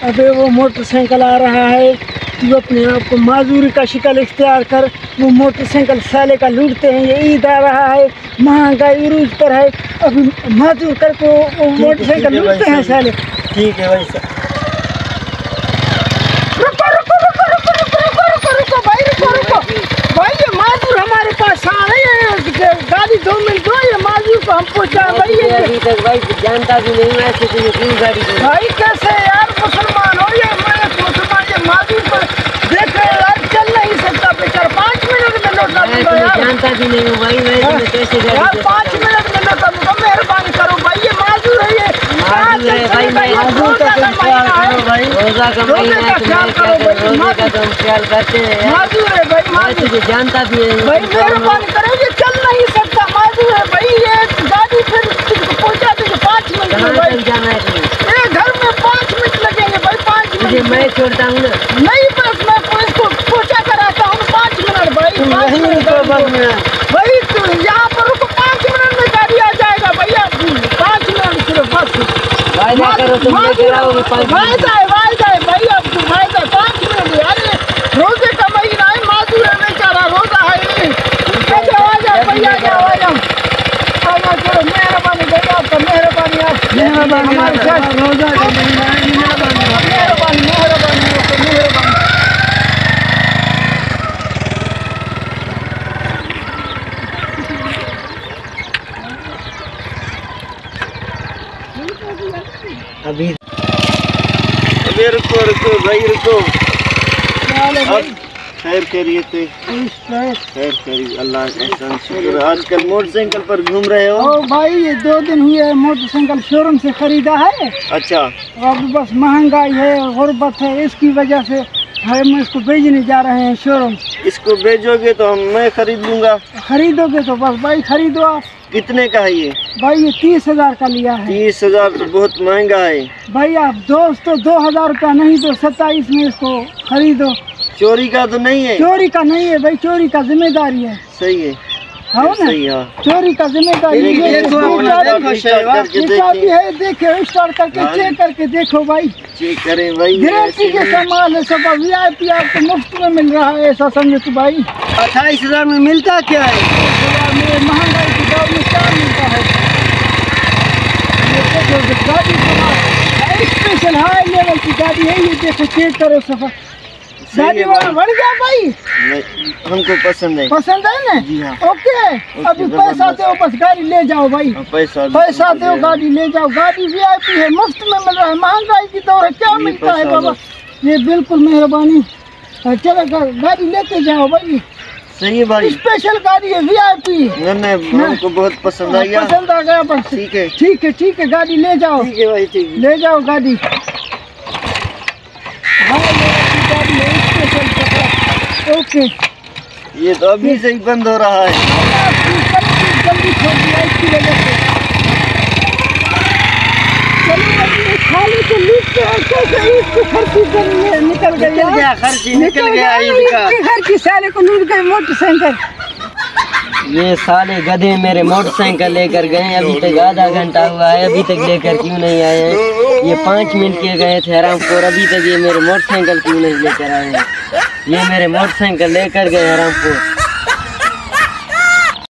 अबे वो मोटरसाइकिल आ रहा है, तू अपने आप को माजूरी का शिकल इख्तियार कर। वो मोटरसाइकिल साले का लूटते हैं, ये ईद आ रहा है, महंगाई उरूज पर है, अभी माजूर करके वो मोटरसाइकिल लूटते हैं साले। ठीक है भाई साहब। रुको भाई, ये माजूर हमारे पास आ रहे हैं, गाड़ी 2 मिनट दो, ये माजूर को हम पहुँचा भाई। अभी तक भाई जानता भी नहीं मैं क्यों गाड़ी भाई कैसे यार, मुसलमान हो ये, मैं मुसलमान, ये माजूर पर देख रहे यार, चल नहीं सकता बेचारा, 5 मिनट में लौटा दूंगा यार। जानता भी नहीं हूँ भाई मैं कैसे यार 5 मिनट में लौटा दूंगा, मेहरबानी करो भाई, ये माजूर है, ये माजूर है भाई, माजूर का तुम ख्याल करो भाई, रोजा का महीना है, रोजे का तुम ख्याल करते हैं, माजूर है भाई, माजूर जानता भी है भाई, मेहरबानी करो, ये चल नहीं सकता, माजूर है भाई, ये गाड़ी फिर पहुँचा देंगे 5 मिनट में भाई। जाना है घर में 5 मिनट लगेंगे भाई, 5 मिनट मैं छोड़ता हूँ ना, नहीं बस मैं इसको पहुँचा कर आता हूँ 5 मिनट भाई, 5 मिनट भाई, तू यहाँ पर रुको, 5 मिनट में गाड़ी आ जाएगा भैया, 5 मिनट सिर्फ बस। वायदा करो तुम लेकर आओगे 5 मिनट, वायदा है भाई, अब तू वायदा 5 मिनट यार, रोजे का महीना है, माजूर है बेचारा, रोजा है, आजा भैया, आजा चलो, मेहरबानी भैया आपका, मेहरबानी आप, मेहरबानी हमारे साथ, रोजा का महीना है, मेहरबानी मेहरबानी आपका, मेहरबानी। अभी रुको भाई रुको, अब खैर खैरियत है, खैर खैरियत, अल्लाह का एहसान शुक्र। आजकल मोटरसाइकिल पर घूम रहे हो? ओ भाई ये 2 दिन हुए मोटरसाइकिल शोरूम से खरीदा है। अच्छा, अब बस महंगाई है, गुर्बत है, इसकी वजह से हम इसको भेजने जा रहे हैं शोरूम। इसको भेजोगे तो मैं खरीद लूँगा। खरीदोगे तो बस भाई खरीदो आप। कितने का है ये? भाई ये 30,000 का लिया है। 30,000 तो बहुत महंगा है भाई, आप दोस्त तो 2,000 रुपया नहीं तो 27 में इसको खरीदो। चोरी का तो नहीं है? चोरी का नहीं है भाई, चोरी का जिम्मेदारी है। सही है, हाँ ना, सही है। चोरी का जिम्मेदारी है, देखो स्टार्ट करके चेक करके देखो भाई, चेक करें भाई, गारंटी के सामान है सब, VIP आपको मुफ्त में मिल रहा है, ऐसा समझो तो भाई। 28,000 में मिलता क्या है? महंगाई के दौर में क्या मिलता है? गाड़ी स्पेशल हाई लेवल की गाड़ी है ये, देखो चेक करो सफा, गाड़ी वाला बढ़ गया भाई, हमको पसंद है। पसंद है ना? जी हाँ। ओके, अभी पैसा दो, बस गाड़ी ले जाओ भाई, पैसा दो, गाड़ी ले जाओ, गाड़ी VIP है, मुफ्त में मिल रहा है, महंगाई की दौर है, क्या मिलता है बाबा, ये बिल्कुल मेहरबानी। चलो गाड़ी लेके जाओ भाई, सही है भाई, स्पेशल गाड़ी है, VIP। नहीं हमको बहुत पसंद आ गया, पसंद आ गया बस, ठीक है ठीक है, गाड़ी ले जाओ, ठीक है भाई, ठीक है, ले जाओ गाड़ी। हाँ गाड़ी है स्पेशल, ओके। ये तो अभी से ही बंद हो रहा है, जल्दी छोड़ दिया इसकी वजह से। चलो खाली तो लिफ्ट इसको खर्ची निकल गया, खर्ची निकल गया घर की साले को लूट गए मोटरसाइकिल। ये साले गधे मेरे मोटरसाइकिल लेकर गए, अभी तक आधा घंटा हुआ है, अभी तक लेकर क्यों नहीं आए हैं? ये 5 मिनट के गए थे हरामखोर, अभी तक ये मेरे मोटरसाइकिल क्यों नहीं लेकर आए हैं? ये मेरे मोटरसाइकिल लेकर गए हरामखोर।